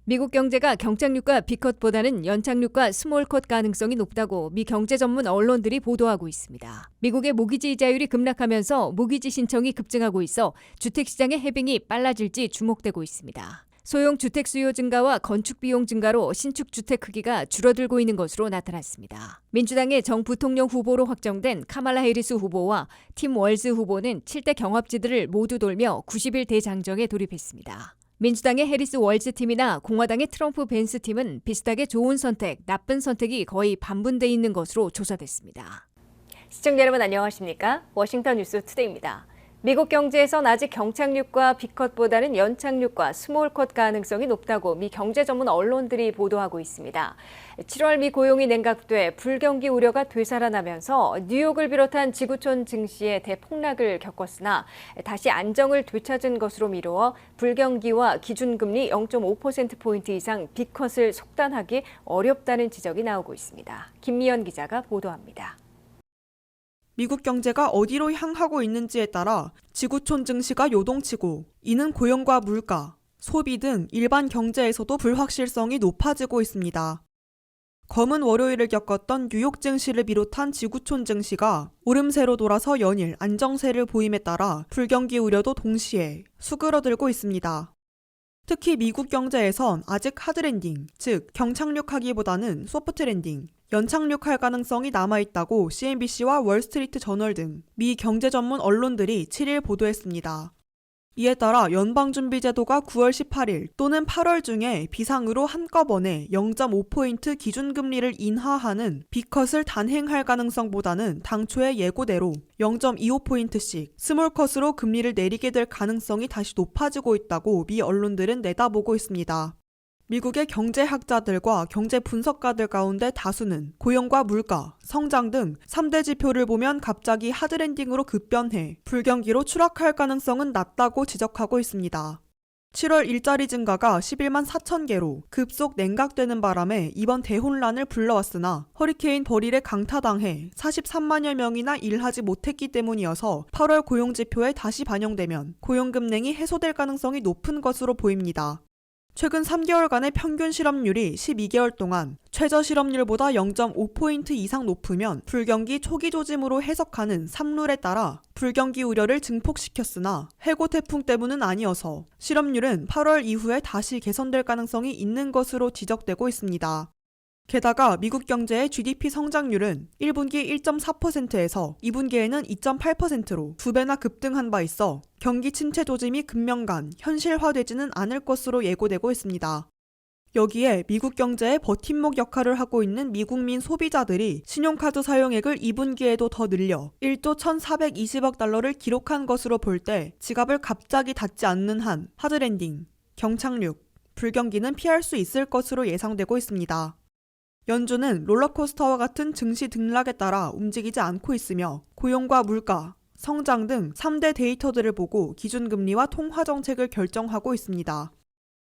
미국 경제가 경착륙과 B컷보다는 연착륙과 스몰컷 가능성이 높다고 미 경제 전문 언론들이 보도하고 있습니다. 미국의 모기지 이자율이 급락하면서 모기지 신청이 급증하고 있어 주택시장의 해빙이 빨라질지 주목되고 있습니다. 소형 주택 수요 증가와 건축 비용 증가로 신축 주택 크기가 줄어들고 있는 것으로 나타났습니다. 민주당의 정 부통령 후보로 확정된 카말라 해리스 후보와 팀 월즈 후보는 7대 경합지들을 모두 돌며 90일 대장정에 돌입했습니다. 민주당의 해리스 월즈 팀이나 공화당의 트럼프 벤스 팀은 비슷하게 좋은 선택, 나쁜 선택이 거의 반분돼 있는 것으로 조사됐습니다. 시청자 여러분 안녕하십니까? 워싱턴 뉴스 투데이입니다. 미국 경제에선 아직 경착륙과 B컷보다는 연착륙과 스몰컷 가능성이 높다고 미 경제 전문 언론들이 보도하고 있습니다. 7월 미 고용이 냉각돼 불경기 우려가 되살아나면서 뉴욕을 비롯한 지구촌 증시의 대폭락을 겪었으나 다시 안정을 되찾은 것으로 미루어 불경기와 기준금리 0.5%포인트 이상 B컷을 속단하기 어렵다는 지적이 나오고 있습니다. 김미연 기자가 보도합니다. 미국 경제가 어디로 향하고 있는지에 따라 지구촌 증시가 요동치고 이는 고용과 물가, 소비 등 일반 경제에서도 불확실성이 높아지고 있습니다. 검은 월요일을 겪었던 뉴욕 증시를 비롯한 지구촌 증시가 오름세로 돌아서 연일 안정세를 보임에 따라 불경기 우려도 동시에 수그러들고 있습니다. 특히 미국 경제에선 아직 하드랜딩, 즉 경착륙하기보다는 소프트랜딩, 연착륙할 가능성이 남아있다고 CNBC와 월스트리트 저널 등 미 경제 전문 언론들이 7일 보도했습니다. 이에 따라 연방준비제도가 9월 18일 또는 8월 중에 비상으로 한꺼번에 0.5포인트 기준금리를 인하하는 B컷을 단행할 가능성보다는 당초의 예고대로 0.25포인트씩 스몰컷으로 금리를 내리게 될 가능성이 다시 높아지고 있다고 미 언론들은 내다보고 있습니다. 미국의 경제학자들과 경제 분석가들 가운데 다수는 고용과 물가, 성장 등 3대 지표를 보면 갑자기 하드랜딩으로 급변해 불경기로 추락할 가능성은 낮다고 지적하고 있습니다. 7월 일자리 증가가 11만 4천 개로 급속 냉각되는 바람에 이번 대혼란을 불러왔으나 허리케인 버릴에 강타당해 43만여 명이나 일하지 못했기 때문이어서 8월 고용지표에 다시 반영되면 고용급냉이 해소될 가능성이 높은 것으로 보입니다. 최근 3개월간의 평균 실업률이 12개월 동안 최저 실업률보다 0.5포인트 이상 높으면 불경기 초기 조짐으로 해석하는 3룰에 따라 불경기 우려를 증폭시켰으나 해고 태풍 때문은 아니어서 실업률은 8월 이후에 다시 개선될 가능성이 있는 것으로 지적되고 있습니다. 게다가 미국 경제의 GDP 성장률은 1분기 1.4%에서 2분기에는 2.8%로 2배나 급등한 바 있어 경기 침체 조짐이 금년간 현실화되지는 않을 것으로 예고되고 있습니다. 여기에 미국 경제의 버팀목 역할을 하고 있는 미국민 소비자들이 신용카드 사용액을 2분기에도 더 늘려 1조 1,420억 달러를 기록한 것으로 볼 때 지갑을 갑자기 닫지 않는 한 하드랜딩, 경착륙, 불경기는 피할 수 있을 것으로 예상되고 있습니다. 연준은 롤러코스터와 같은 증시 등락에 따라 움직이지 않고 있으며 고용과 물가, 성장 등 3대 데이터들을 보고 기준금리와 통화정책을 결정하고 있습니다.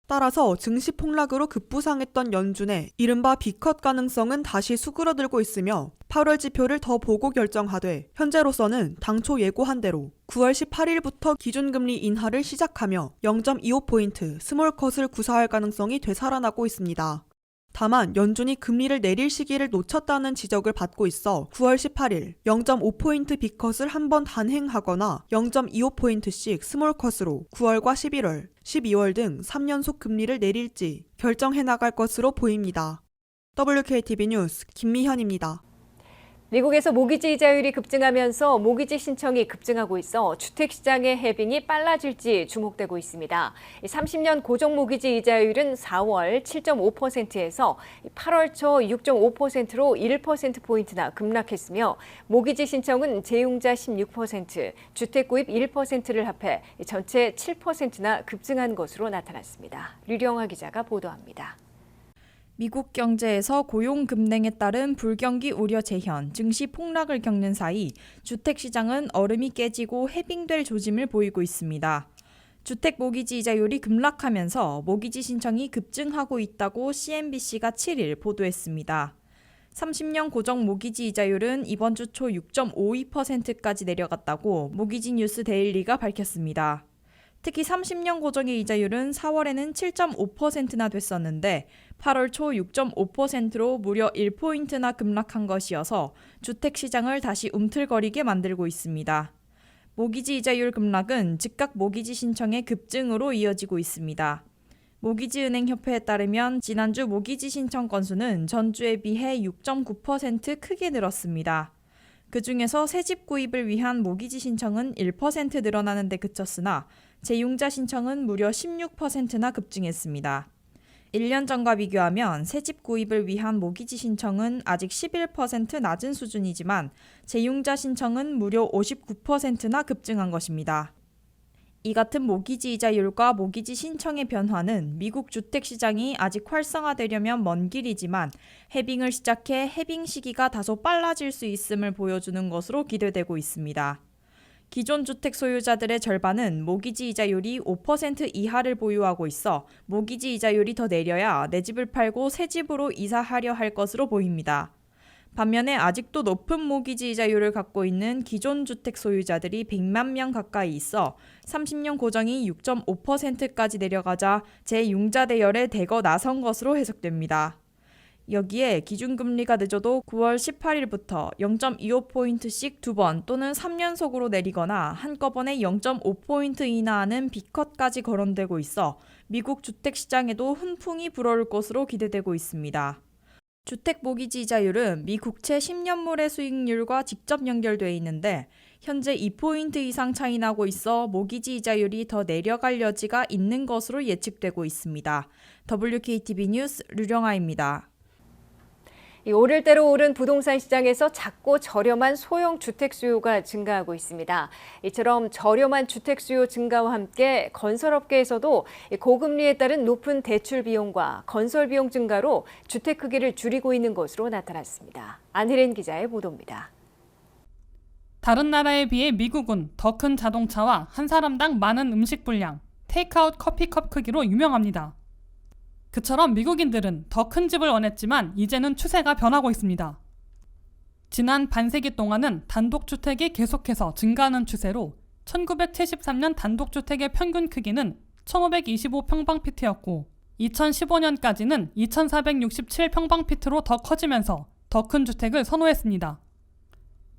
따라서 증시 폭락으로 급부상했던 연준의 이른바 B컷 가능성은 다시 수그러들고 있으며 8월 지표를 더 보고 결정하되 현재로서는 당초 예고한 대로 9월 18일부터 기준금리 인하를 시작하며 0.25포인트 스몰컷을 구사할 가능성이 되살아나고 있습니다. 다만 연준이 금리를 내릴 시기를 놓쳤다는 지적을 받고 있어 9월 18일 0.5포인트 B컷을 한 번 단행하거나 0.25포인트씩 스몰컷으로 9월과 11월, 12월 등 3연속 금리를 내릴지 결정해 나갈 것으로 보입니다. WKTV 뉴스 김미현입니다. 미국에서 모기지 이자율이 급증하면서 모기지 신청이 급증하고 있어 주택시장의 해빙이 빨라질지 주목되고 있습니다. 30년 고정 모기지 이자율은 4월 7.5%에서 8월 초 6.5%로 1%포인트나 급락했으며 모기지 신청은 재용자 16%, 주택 구입 1%를 합해 전체 7%나 급증한 것으로 나타났습니다. 류령아 기자가 보도합니다. 미국 경제에서 고용 급냉에 따른 불경기 우려 재현, 증시 폭락을 겪는 사이 주택시장은 얼음이 깨지고 해빙될 조짐을 보이고 있습니다. 주택 모기지 이자율이 급락하면서 모기지 신청이 급증하고 있다고 CNBC가 7일 보도했습니다. 30년 고정 모기지 이자율은 이번 주 초 6.52%까지 내려갔다고 모기지 뉴스 데일리가 밝혔습니다. 특히 30년 고정의 이자율은 4월에는 7.5%나 됐었는데 8월 초 6.5%로 무려 1포인트나 급락한 것이어서 주택시장을 다시 움틀거리게 만들고 있습니다. 모기지 이자율 급락은 즉각 모기지 신청의 급증으로 이어지고 있습니다. 모기지은행협회에 따르면 지난주 모기지 신청 건수는 전주에 비해 6.9% 크게 늘었습니다. 그중에서 새집 구입을 위한 모기지 신청은 1% 늘어나는 데 그쳤으나 재융자 신청은 무려 16%나 급증했습니다. 1년 전과 비교하면 새집 구입을 위한 모기지 신청은 아직 11% 낮은 수준이지만 재융자 신청은 무려 59%나 급증한 것입니다. 이 같은 모기지 이자율과 모기지 신청의 변화는 미국 주택시장이 아직 활성화되려면 먼 길이지만 해빙을 시작해 해빙 시기가 다소 빨라질 수 있음을 보여주는 것으로 기대되고 있습니다. 기존 주택 소유자들의 절반은 모기지 이자율이 5% 이하를 보유하고 있어 모기지 이자율이 더 내려야 내 집을 팔고 새 집으로 이사하려 할 것으로 보입니다. 반면에 아직도 높은 모기지 이자율을 갖고 있는 기존 주택 소유자들이 100만 명 가까이 있어 30년 고정이 6.5%까지 내려가자 재융자 대열에 대거 나선 것으로 해석됩니다. 여기에 기준금리가 늦어도 9월 18일부터 0.25포인트씩 2번 또는 3연속으로 내리거나 한꺼번에 0.5포인트 인하하는 B컷까지 거론되고 있어 미국 주택시장에도 훈풍이 불어올 것으로 기대되고 있습니다. 주택 모기지 이자율은 미 국채 10년물의 수익률과 직접 연결되어 있는데 현재 2포인트 이상 차이 나고 있어 모기지 이자율이 더 내려갈 여지가 있는 것으로 예측되고 있습니다. WKTV 뉴스 류령아입니다. 오를 대로 오른 부동산 시장에서 작고 저렴한 소형 주택 수요가 증가하고 있습니다. 이처럼 저렴한 주택 수요 증가와 함께 건설업계에서도 고금리에 따른 높은 대출 비용과 건설 비용 증가로 주택 크기를 줄이고 있는 것으로 나타났습니다. 안혜린 기자의 보도입니다. 다른 나라에 비해 미국은 더 큰 자동차와 한 사람당 많은 음식 분량, 테이크아웃 커피컵 크기로 유명합니다. 그처럼 미국인들은 더 큰 집을 원했지만 이제는 추세가 변하고 있습니다. 지난 반세기 동안은 단독주택이 계속해서 증가하는 추세로 1973년 단독주택의 평균 크기는 1525평방피트였고 2015년까지는 2467평방피트로 더 커지면서 더 큰 주택을 선호했습니다.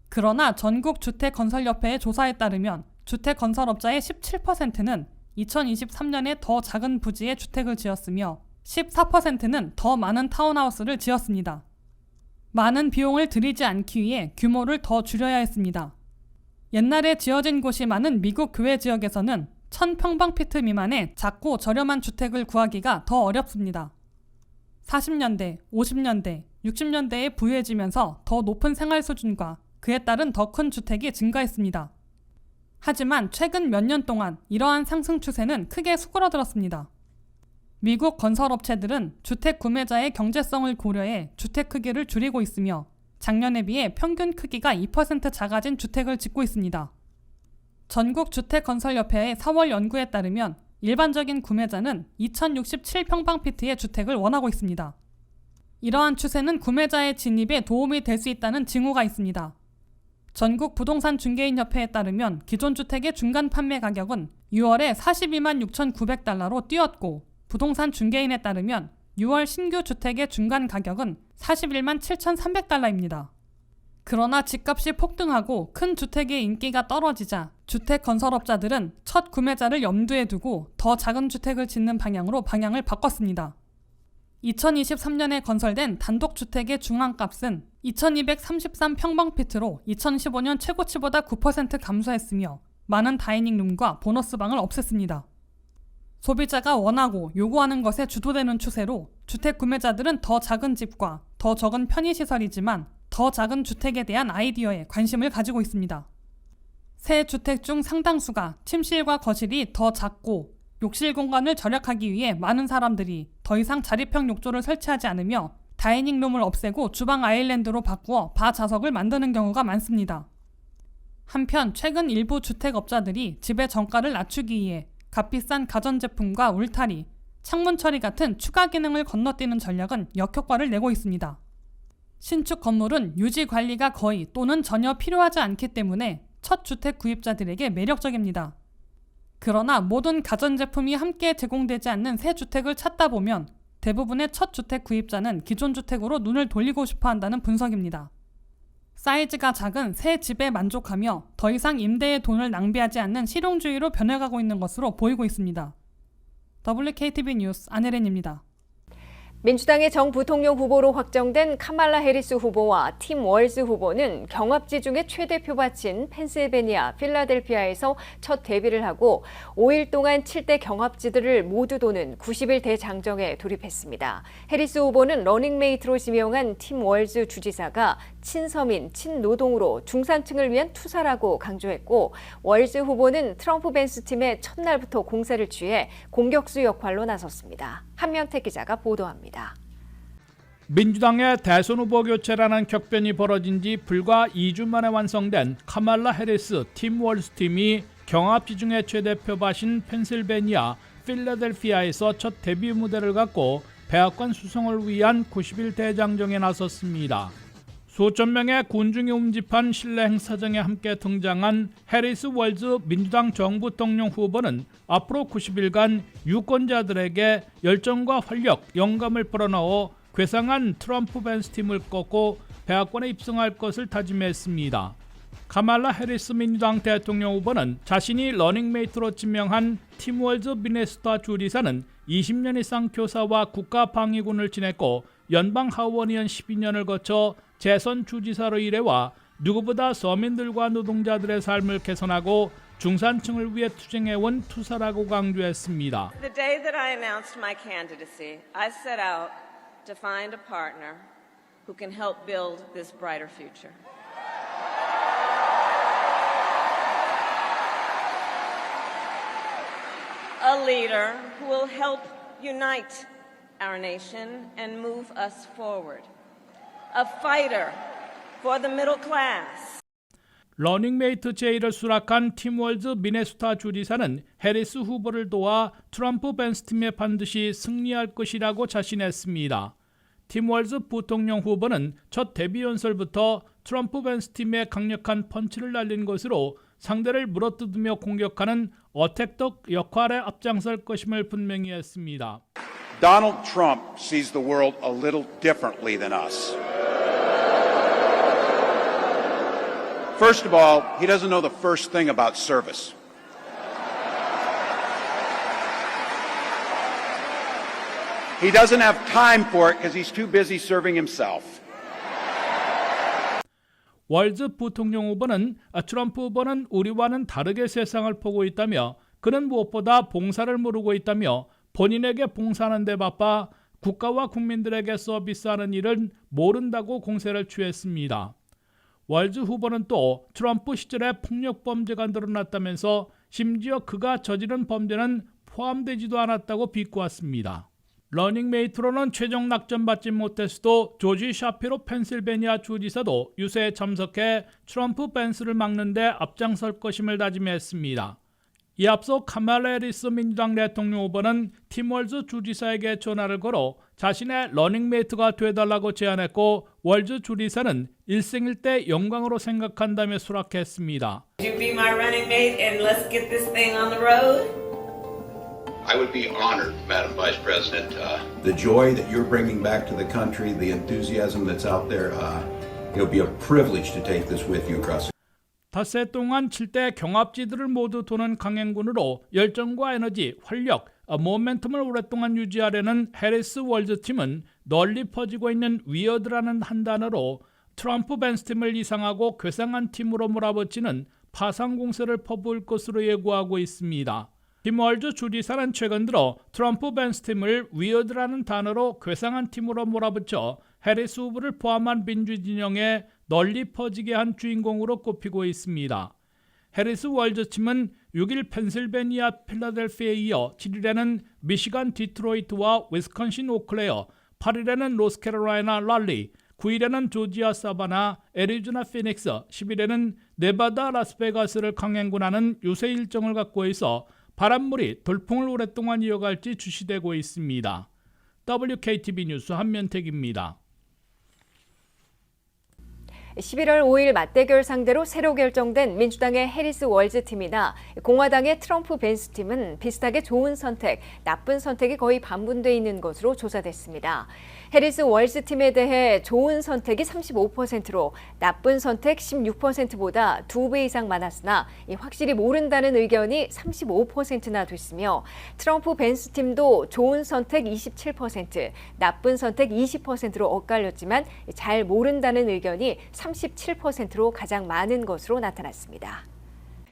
그러나 전국주택건설협회의 조사에 따르면 주택건설업자의 17%는 2023년에 더 작은 부지에 주택을 지었으며 14%는 더 많은 타운하우스를 지었습니다. 많은 비용을 들이지 않기 위해 규모를 더 줄여야 했습니다. 옛날에 지어진 곳이 많은 미국 교외 지역에서는 1000평방피트 미만의 작고 저렴한 주택을 구하기가 더 어렵습니다. 40년대, 50년대, 60년대에 부유해지면서 더 높은 생활 수준과 그에 따른 더 큰 주택이 증가했습니다. 하지만 최근 몇 년 동안 이러한 상승 추세는 크게 수그러들었습니다. 미국 건설업체들은 주택 구매자의 경제성을 고려해 주택 크기를 줄이고 있으며 작년에 비해 평균 크기가 2% 작아진 주택을 짓고 있습니다. 전국주택건설협회의 4월 연구에 따르면 일반적인 구매자는 2067평방피트의 주택을 원하고 있습니다. 이러한 추세는 구매자의 진입에 도움이 될 수 있다는 징후가 있습니다. 전국 부동산 중개인 협회에 따르면 기존 주택의 중간 판매 가격은 6월에 42만 6,900달러로 뛰었고 부동산 중개인에 따르면 6월 신규 주택의 중간 가격은 41만 7,300달러입니다. 그러나 집값이 폭등하고 큰 주택의 인기가 떨어지자 주택 건설업자들은 첫 구매자를 염두에 두고 더 작은 주택을 짓는 방향으로 방향을 바꿨습니다. 2023년에 건설된 단독주택의 중앙값은 2233평방피트로 2015년 최고치보다 9% 감소했으며 많은 다이닝룸과 보너스방을 없앴습니다. 소비자가 원하고 요구하는 것에 주도되는 추세로 주택 구매자들은 더 작은 집과 더 적은 편의시설이지만 더 작은 주택에 대한 아이디어에 관심을 가지고 있습니다. 새 주택 중 상당수가 침실과 거실이 더 작고 욕실 공간을 절약하기 위해 많은 사람들이 더 이상 자립형 욕조를 설치하지 않으며 다이닝룸을 없애고 주방 아일랜드로 바꾸어 바 좌석을 만드는 경우가 많습니다. 한편 최근 일부 주택업자들이 집의 정가를 낮추기 위해 값비싼 가전제품과 울타리, 창문 처리 같은 추가 기능을 건너뛰는 전략은 역효과를 내고 있습니다. 신축 건물은 유지 관리가 거의 또는 전혀 필요하지 않기 때문에 첫 주택 구입자들에게 매력적입니다. 그러나 모든 가전제품이 함께 제공되지 않는 새 주택을 찾다 보면 대부분의 첫 주택 구입자는 기존 주택으로 눈을 돌리고 싶어 한다는 분석입니다. 사이즈가 작은 새 집에 만족하며 더 이상 임대의 돈을 낭비하지 않는 실용주의로 변해가고 있는 것으로 보이고 있습니다. WKTV 뉴스 안혜린입니다. 민주당의 정부통령 후보로 확정된 카말라 해리스 후보와 팀 월즈 후보는 경합지 중에 최대 표밭인 펜실베니아 필라델피아에서 첫 데뷔를 하고 5일 동안 7대 경합지들을 모두 도는 90일 대장정에 돌입했습니다. 해리스 후보는 러닝메이트로 지명한 팀 월즈 주지사가 친서민, 친노동으로 중산층을 위한 투사라고 강조했고, 월즈 후보는 트럼프 벤스 팀의 첫날부터 공세를 취해 공격수 역할로 나섰습니다. 한명택 기자가 보도합니다. 민주당의 대선 후보 교체라는 격변이 벌어진 지 불과 2주 만에 완성된 카말라 해리스 팀 월즈 팀이 경합지 중에 최대 표밭인 펜실베니아 필라델피아에서 첫 데뷔 무대를 갖고 백악관 수성을 위한 90일 대장정에 나섰습니다. 수천 명의 군중이 운집한 실내 행사장에 함께 등장한 해리스 월즈 민주당 정부통령 후보는 앞으로 90일간 유권자들에게 열정과 활력, 영감을 불어넣어 괴상한 트럼프 벤스 팀을 꺾고 백악관에 입성할 것을 다짐했습니다. 카말라 해리스 민주당 대통령 후보는 자신이 러닝메이트로 지명한 팀 월즈 미네소타 주지사는 20년 이상 교사와 국가방위군을 지냈고 연방 하원의원 12년을 거쳐 재선 주지사로 일해와 누구보다 서민들과 노동자들의 삶을 개선하고 중산층을 위해 투쟁해온 투사라고 강조했습니다. The day that I announced my candidacy, I set out to find a partner who can help build this brighter future. A leader who will help unite our nation and move us forward. A fighter for the middle class. 러닝메이트 제1을 수락한 팀 월즈 미네소타 주지사는 해리스 후보를 도와 트럼프 벤스 팀에 반드시 승리할 것이라고 자신했습니다. 팀 월즈 부통령 후보는 첫 데뷔 연설부터 트럼프 벤스 팀에 강력한 펀치를 날린 것으로 상대를 물어뜯으며 공격하는 어택덕 역할에 앞장설 것임을 분명히 했습니다. Donald Trump sees the world a little differently than us. First of all, he doesn't know the first thing about service. He doesn't have time for it because he's too busy serving himself. 월즈 부통령 후보는 트럼프 후보는 우리와는 다르게 세상을 보고 있다며 그는 무엇보다 봉사를 모르고 있다며 본인에게 봉사하는 데 바빠 국가와 국민들에게 서비스하는 일은 모른다고 공세를 취했습니다. 월즈 후보는 또 트럼프 시절에 폭력 범죄가 늘어났다면서 심지어 그가 저지른 범죄는 포함되지도 않았다고 비꼬았습니다. 러닝메이트로는 최종 낙점받지 못했어도 조지 샤피로 펜실베니아 주지사도 유세에 참석해 트럼프 벤스를 막는 데 앞장설 것임을 다짐했습니다. 이 앞서 카말라 해리스 민주당 대통령 후보는 팀 월즈 주지사에게 전화를 걸어 자신의 러닝메이트가 되달라고 제안했고 월즈 주지사는 일생일대 영광으로 생각한다며 수락했습니다. Would you be my running mate and let's get this thing on the road? I would be honored, Madam Vice President. The joy that you're bringing back to the country, the enthusiasm that's out there, it'll be a privilege to take this with you across. 닷새 동안 7대 경합지들을 모두 도는 강행군으로 열정과 에너지, 활력, 모멘텀을 오랫동안 유지하려는 해리스 월즈 팀은 널리 퍼지고 있는 위어드라는 한 단어로 트럼프 벤스 팀을 이상하고 괴상한 팀으로 몰아붙이는 파상 공세를 퍼부을 것으로 예고하고 있습니다. 팀 월즈 주지사는 최근 들어 트럼프 벤스 팀을 위어드라는 단어로 괴상한 팀으로 몰아붙여 해리스 후보를 포함한 민주진영에 널리 퍼지게 한 주인공으로 꼽히고 있습니다. 해리스 월즈 팀은 6일 펜실베니아 필라델피아에 이어 7일에는 미시간 디트로이트와 위스콘신 오클레어, 8일에는 노스캐롤라이나 랄리, 9일에는 조지아 사바나, 애리조나 피닉스, 10일에는 네바다 라스베가스를 강행군하는 유세 일정을 갖고 있어 바람물이 돌풍을 오랫동안 이어갈지 주시되고 있습니다. WKTV 뉴스 한면택입니다. 11월 5일 맞대결 상대로 새로 결정된 민주당의 해리스 월즈 팀이나 공화당의 트럼프 벤스 팀은 비슷하게 좋은 선택, 나쁜 선택이 거의 반분돼 있는 것으로 조사됐습니다. 해리스 월즈 팀에 대해 좋은 선택이 35%로 나쁜 선택 16%보다 2배 이상 많았으나 확실히 모른다는 의견이 35%나 됐으며 트럼프 벤스 팀도 좋은 선택 27%, 나쁜 선택 20%로 엇갈렸지만 잘 모른다는 의견이 37%로 가장 많은 것으로 나타났습니다.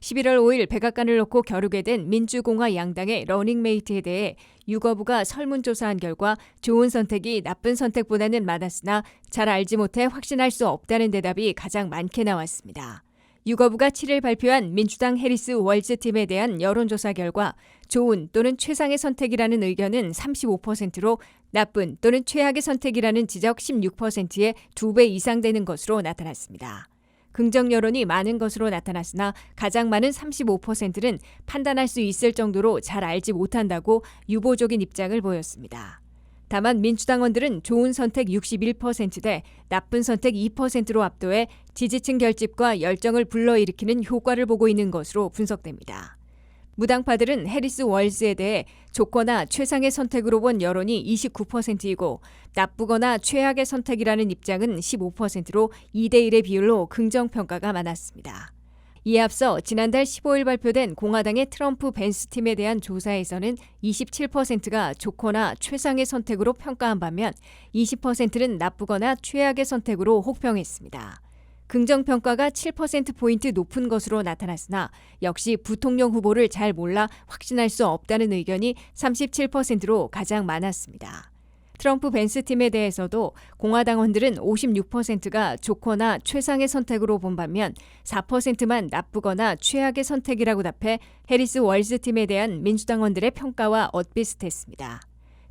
11월 5일 백악관을 놓고 겨루게 된 민주공화 양당의 러닝메이트에 대해 유거부가 설문조사한 결과 좋은 선택이 나쁜 선택보다는 많았으나 잘 알지 못해 확신할 수 없다는 대답이 가장 많게 나왔습니다. 유거부가 7일 발표한 민주당 해리스 월즈 팀에 대한 여론조사 결과 좋은 또는 최상의 선택이라는 의견은 35%로 나쁜 또는 최악의 선택이라는 지적 16%에 2배 이상 되는 것으로 나타났습니다. 긍정 여론이 많은 것으로 나타났으나 가장 많은 35%는 판단할 수 있을 정도로 잘 알지 못한다고 유보적인 입장을 보였습니다. 다만 민주당원들은 좋은 선택 61%대 나쁜 선택 2%로 압도해 지지층 결집과 열정을 불러일으키는 효과를 보고 있는 것으로 분석됩니다. 무당파들은 해리스 월즈에 대해 좋거나 최상의 선택으로 본 여론이 29%이고 나쁘거나 최악의 선택이라는 입장은 15%로 2대1의 비율로 긍정평가가 많았습니다. 이에 앞서 지난달 15일 발표된 공화당의 트럼프 벤스 팀에 대한 조사에서는 27%가 좋거나 최상의 선택으로 평가한 반면 20%는 나쁘거나 최악의 선택으로 혹평했습니다. 긍정평가가 7%포인트 높은 것으로 나타났으나 역시 부통령 후보를 잘 몰라 확신할 수 없다는 의견이 37%로 가장 많았습니다. 트럼프 벤스 팀에 대해서도 공화당원들은 56%가 좋거나 최상의 선택으로 본 반면 4%만 나쁘거나 최악의 선택이라고 답해 해리스 월즈 팀에 대한 민주당원들의 평가와 엇비슷했습니다.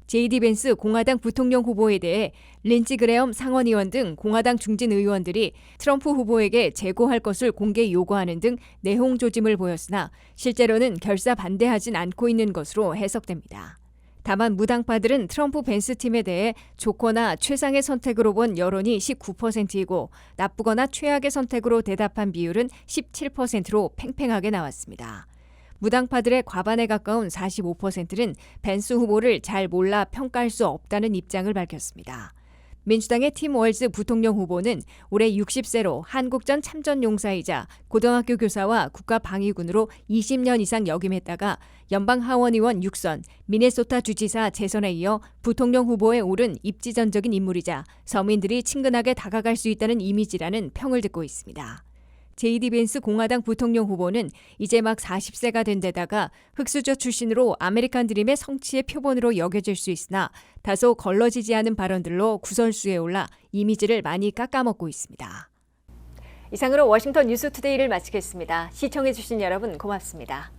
JD 벤스 공화당 부통령 후보에 대해 린치 그레엄 상원의원 등 공화당 중진 의원들이 트럼프 후보에게 재고할 것을 공개 요구하는 등 내홍 조짐을 보였으나 실제로는 결사 반대하진 않고 있는 것으로 해석됩니다. 다만 무당파들은 트럼프 벤스 팀에 대해 좋거나 최상의 선택으로 본 여론이 19%이고 나쁘거나 최악의 선택으로 대답한 비율은 17%로 팽팽하게 나왔습니다. 무당파들의 과반에 가까운 45%는 벤스 후보를 잘 몰라 평가할 수 없다는 입장을 밝혔습니다. 민주당의 팀 월즈 부통령 후보는 올해 60세로 한국전 참전 용사이자 고등학교 교사와 국가방위군으로 20년 이상 역임했다가 연방 하원의원 6선, 미네소타 주지사 재선에 이어 부통령 후보에 오른 입지전적인 인물이자 서민들이 친근하게 다가갈 수 있다는 이미지라는 평을 듣고 있습니다. JD 벤스 공화당 부통령 후보는 이제 막 40세가 된 데다가 흑수저 출신으로 아메리칸 드림의 성취의 표본으로 여겨질 수 있으나 다소 걸러지지 않은 발언들로 구설수에 올라 이미지를 많이 깎아먹고 있습니다. 이상으로 워싱턴 뉴스투데이를 마치겠습니다. 시청해주신 여러분 고맙습니다.